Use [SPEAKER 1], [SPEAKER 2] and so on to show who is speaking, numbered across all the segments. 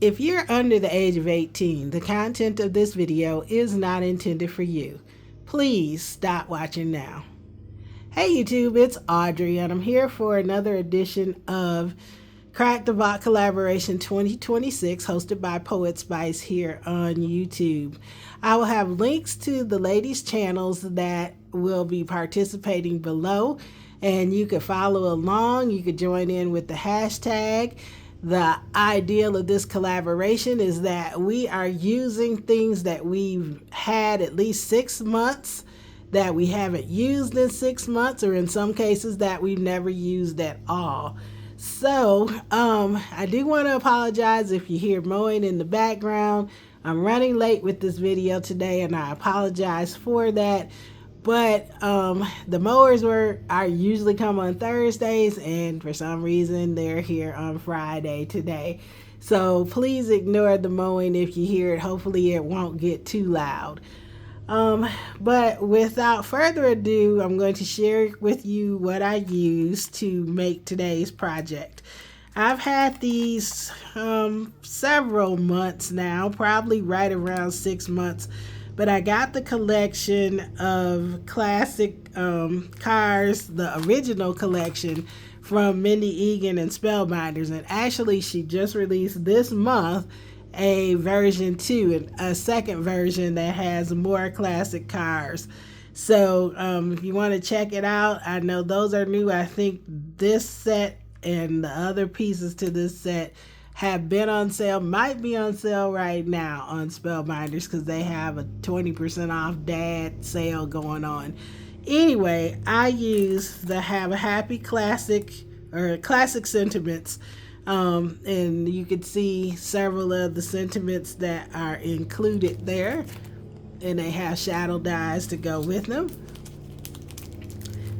[SPEAKER 1] If you're under the age of 18, the content of this video is not intended for you. Please stop watching now. Hey YouTube, it's Audrey and I'm here for another edition of Crack the Bot Collaboration 2026 hosted by Poetspice here on YouTube. I will have links to the ladies' channels that will be participating below, and you can follow along. You could join in with the hashtag. The ideal of this collaboration is that we are using things that we've had at least 6 months, that we haven't used in 6 months, or in some cases that we've never used at all. So I do want to apologize if you hear mowing in the background. I'm running late with this video today and I apologize for that. But the mowers are usually come on Thursdays, and for some reason they're here on Friday today. So please ignore the mowing if you hear it. Hopefully it won't get too loud. But without further ado, I'm going to share with you what I used to make today's project. I've had these several months now, probably right around 6 months. But I got the collection of classic cars, the original collection from Mindy Egan and Spellbinders. And actually, she just released this month a version 2, a second version that has more classic cars. So if you want to check it out, I know those are new. I think this set and the other pieces to this set have been on sale, might be on sale right now on Spellbinders because they have a 20% off dad sale going on. Anyway, I use the Have a Happy Classic or Classic Sentiments, and you can see several of the sentiments that are included there, and they have shadow dies to go with them.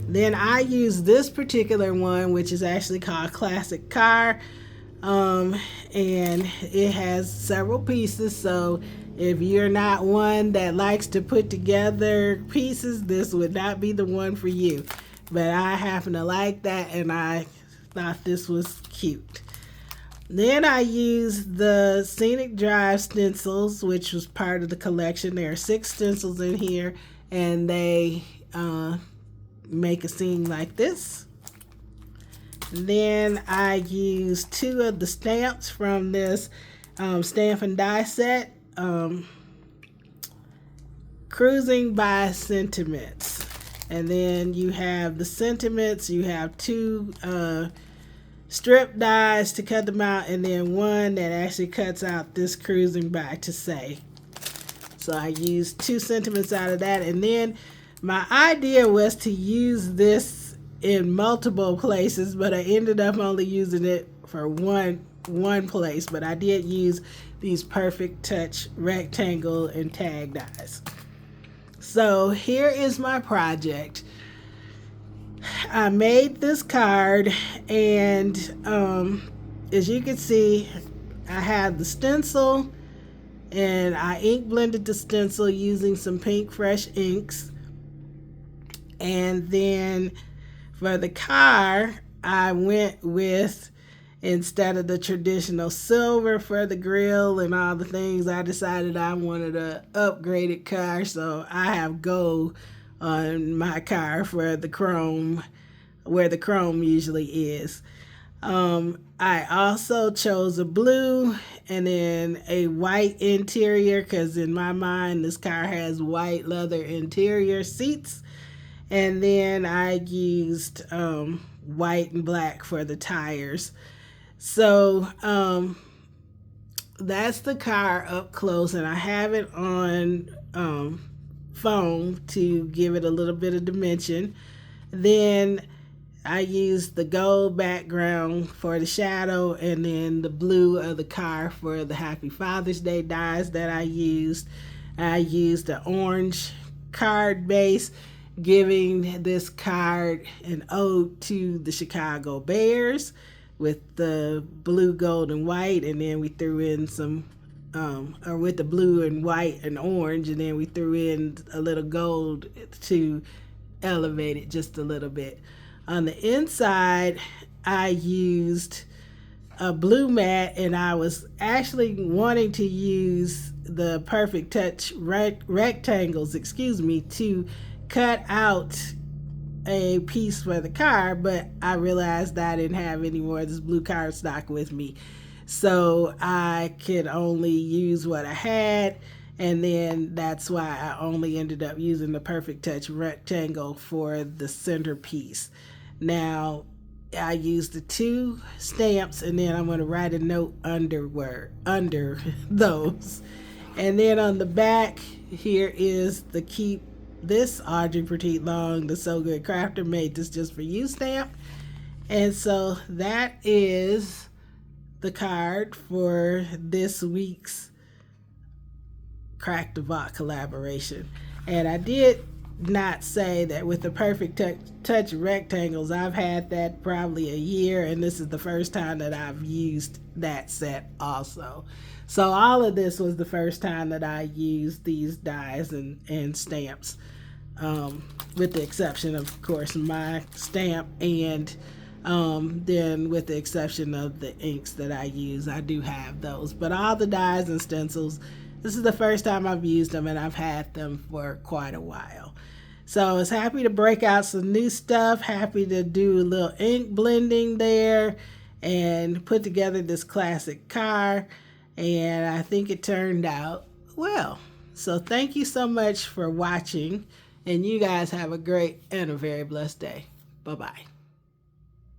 [SPEAKER 1] Then I use this particular one, which is actually called Classic Car. And it has several pieces, so if you're not one that likes to put together pieces, this would not be the one for you. But I happen to like that, and I thought this was cute. Then I used the Scenic Drive stencils, which was part of the collection. There are 6 stencils in here, and they make a scene like this. Then I used 2 of the stamps from this stamp and die set, Cruising by Sentiments. And then you have the sentiments, you have 2 strip dies to cut them out, and then one that actually cuts out this Cruising by to say. So I used 2 sentiments out of that, and then my idea was to use this in multiple places, but I ended up only using it for one place. But I did use these Perfect Touch rectangle and tag dies. So here is my project. I made this card, and as you can see, I have the stencil, and I ink blended the stencil using some pink fresh inks. And then for the car, I went with, instead of the traditional silver for the grill and all the things, I decided I wanted an upgraded car, so I have gold on my car for the chrome, where the chrome usually is. I also chose a blue and then a white interior, because in my mind this car has white leather interior seats. And then I used white and black for the tires. So that's the car up close, and I have it on foam to give it a little bit of dimension. Then I used the gold background for the shadow, and then the blue of the car for the Happy Father's Day dies that I used. I used the orange card base, giving this card an ode to the Chicago Bears with the blue, gold, and white, and then we threw in some, or with the blue and white and orange, and then we threw in a little gold to elevate it just a little bit. On the inside, I used a blue mat, and I was actually wanting to use the Perfect Touch rectangles, to cut out a piece for the car, but I realized that I didn't have any more of this blue cardstock with me, so I could only use what I had, and then that's why I only ended up using the Perfect Touch rectangle for the centerpiece. Now I used the 2 stamps, and then I'm going to write a note under those, and then on the back here is the Keep This Audrey Petite Long, the So Good Crafter made this just for you stamp. And so that is the card for this week's Crack the Vault collaboration. And I did not say that with the Perfect Touch rectangles, I've had that probably a year, and this is the first time that I've used that set also. So all of this was the first time that I used these dies and stamps, with the exception of course my stamp, and then with the exception of the inks that I use. I do have those, but all the dies and stencils, this is the first time I've used them, and I've had them for quite a while. So I was happy to break out some new stuff, happy to do a little ink blending there and put together this classic car, and I think it turned out well. So thank you so much for watching, and you guys have a great and a very blessed day. Bye-bye.